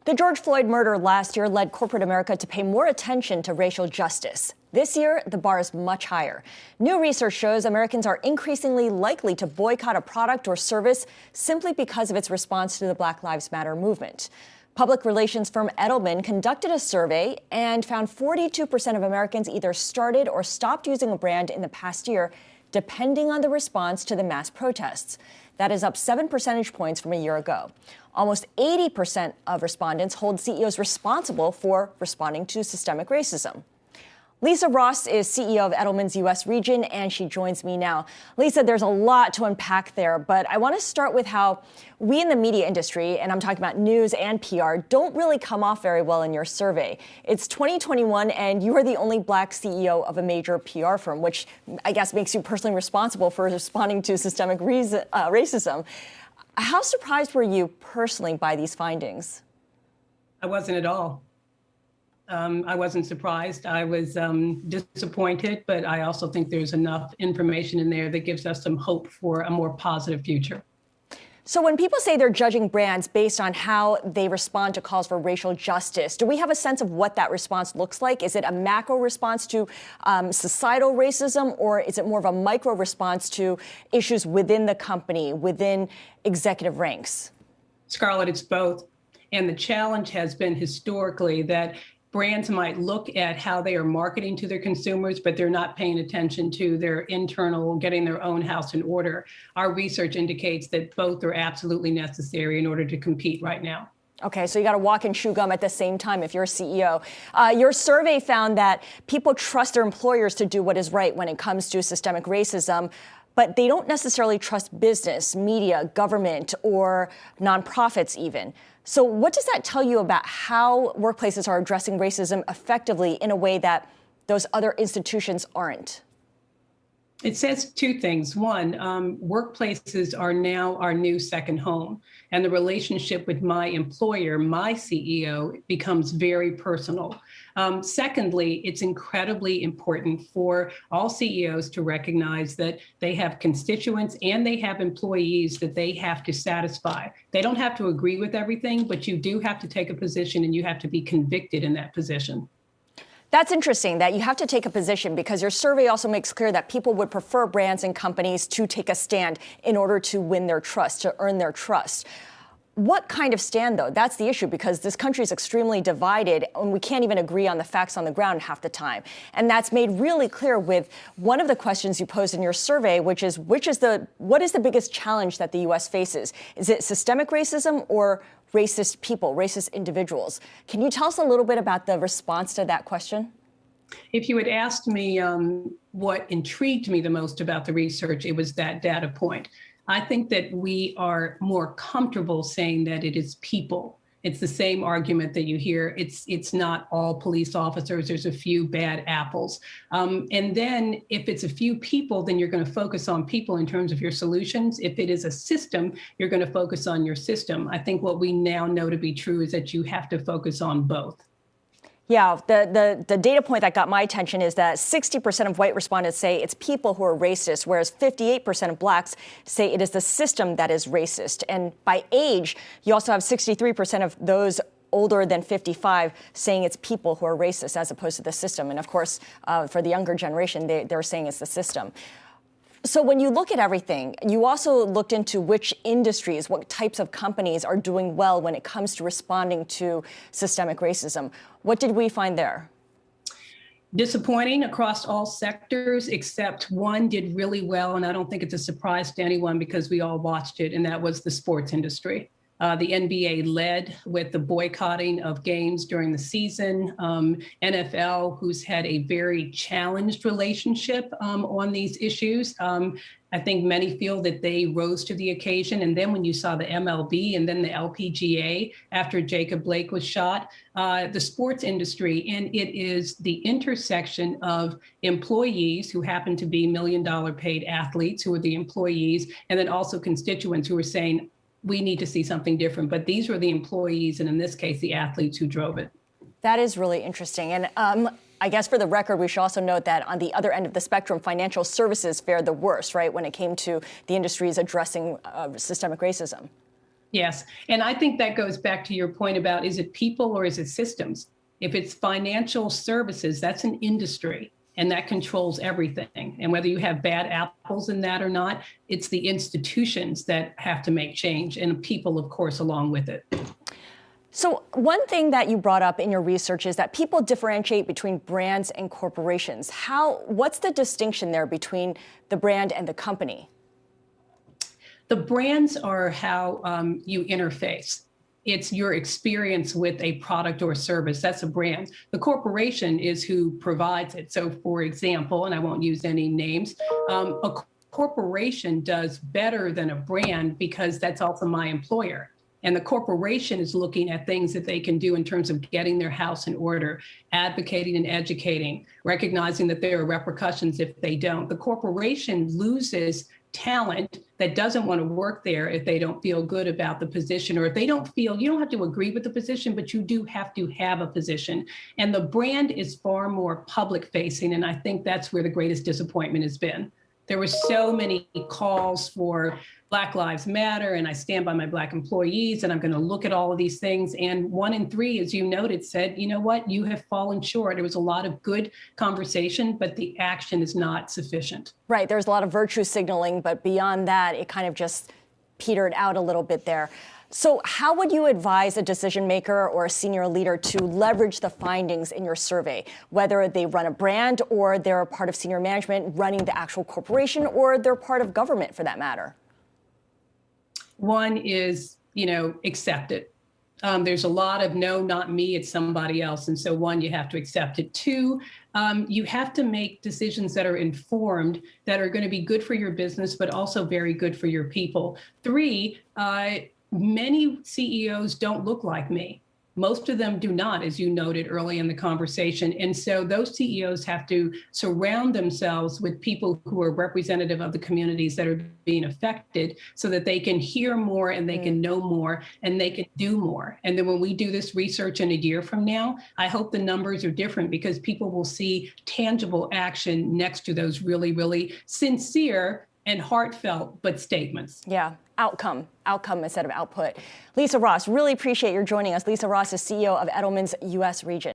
The George Floyd murder last year led corporate America to pay more attention to racial justice. This year, the bar is much higher. New research shows Americans are increasingly likely to boycott a product or service simply because of its response to the Black Lives Matter movement. Public relations firm Edelman conducted a survey and found 42% of Americans either started or stopped using a brand in the past year, depending on the response to the mass protests. That is up 7 percentage points from a year ago. Almost 80% of respondents hold CEOs responsible for responding to systemic racism. Lisa Ross is CEO of Edelman's U.S. region, and she joins me now. Lisa, there's a lot to unpack there, but I want to start with how we in the media industry, and I'm talking about news and PR, don't really come off very well in your survey. It's 2021, and you are the only Black CEO of a major PR firm, which I guess makes you personally responsible for responding to systemic racism. How surprised were you personally by these findings? I wasn't at all. I wasn't surprised. I was disappointed, but I also think there's enough information in there that gives us some hope for a more positive future. So when people say they're judging brands based on how they respond to calls for racial justice, do we have a sense of what that response looks like? Is it a macro response to societal racism, or is it more of a micro response to issues within the company, within executive ranks? Scarlett, it's both. And the challenge has been historically that brands might look at how they are marketing to their consumers, but they're not paying attention to their internal, getting their own house in order. Our research indicates that both are absolutely necessary in order to compete right now. Okay, so you got to walk and chew gum at the same time if you're a CEO. Your survey found that people trust their employers to do what is right when it comes to systemic racism, but they don't necessarily trust business, media, government, or nonprofits even. So what does that tell you about how workplaces are addressing racism effectively in a way that those other institutions aren't? It says two things. One, workplaces are now our new second home, and the relationship with my employer, my CEO, becomes very personal. Secondly, it's incredibly important for all CEOs to recognize that they have constituents and they have employees that they have to satisfy. They don't have to agree with everything, but you do have to take a position and you have to be convicted in that position. That's interesting that you have to take a position, because your survey also makes clear that people would prefer brands and companies to take a stand in order to win their trust, to earn their trust. What kind of stand, though? That's the issue, because this country is extremely divided and we can't even agree on the facts on the ground half the time. And that's made really clear with one of the questions you posed in your survey, which is what is the biggest challenge that the U.S. faces? Is it systemic racism or racist people, racist individuals? Can you tell us a little bit about the response to that question? If you had asked me what intrigued me the most about the research, it was that data point. I think that we are more comfortable saying that it is people. It's the same argument that you hear. It's not all police officers. There's a few bad apples. And then if it's a few people, then you're going to focus on people in terms of your solutions. If it is a system, you're going to focus on your system. I think what we now know to be true is that you have to focus on both. Yeah, the data point that got my attention is that 60% of white respondents say it's people who are racist, whereas 58% of blacks say it is the system that is racist. And by age, you also have 63% of those older than 55 saying it's people who are racist as opposed to the system. And of course, for the younger generation, they're saying it's the system. So when you look at everything, you also looked into which industries, what types of companies are doing well when it comes to responding to systemic racism. What did we find there? Disappointing across all sectors, except one did really well, and I don't think it's a surprise to anyone because we all watched it, and that was the sports industry. The NBA led with the boycotting of games during the season. NFL, who's had a very challenged relationship on these issues. I think many feel that they rose to the occasion. And then when you saw the MLB and then the LPGA after Jacob Blake was shot, the sports industry, and it is the intersection of employees who happen to be $1 million paid athletes who are the employees, and then also constituents who are saying, we need to see something different. But these were the employees, and in this case, the athletes who drove it. That is really interesting. And I guess for the record, we should also note that on the other end of the spectrum, financial services fared the worst, right, when it came to the industries addressing systemic racism. Yes. And I think that goes back to your point about, is it people or is it systems? If it's financial services, that's an industry and that controls everything. And whether you have bad apples in that or not, it's the institutions that have to make change and people, of course, along with it. So one thing that you brought up in your research is that people differentiate between brands and corporations. What's the distinction there between the brand and the company? The brands are how you interface. It's your experience with a product or service. That's a brand. The corporation is who provides it. So, for example, and I won't use any names, a corporation does better than a brand because that's also my employer. And the corporation is looking at things that they can do in terms of getting their house in order, advocating and educating, recognizing that there are repercussions if they don't. The corporation loses talent that doesn't want to work there if they don't feel good about the position, or if they don't feel, you don't have to agree with the position, but you do have to have a position. And the brand is far more public facing. And I think that's where the greatest disappointment has been. There were so many calls for Black Lives Matter, and I stand by my Black employees, and I'm going to look at all of these things. And 1 in 3, as you noted, said, you know what, you have fallen short. There was a lot of good conversation, but the action is not sufficient. Right. There's a lot of virtue signaling, but beyond that, it kind of just petered out a little bit there. So how would you advise a decision maker or a senior leader to leverage the findings in your survey, whether they run a brand or they're a part of senior management running the actual corporation, or they're part of government for that matter? One is, accept it. There's a lot of no, not me, it's somebody else. And so 1, you have to accept it. 2, you have to make decisions that are informed, that are going to be good for your business, but also very good for your people. 3, many CEOs don't look like me. Most of them do not, as you noted early in the conversation. And so those CEOs have to surround themselves with people who are representative of the communities that are being affected, so that they can hear more and they can know more and they can do more. And then when we do this research in a year from now, I hope the numbers are different, because people will see tangible action next to those really, really sincere and heartfelt, but statements. Yeah, outcome instead of output. Lisa Ross, really appreciate your joining us. Lisa Ross is CEO of Edelman's U.S. region.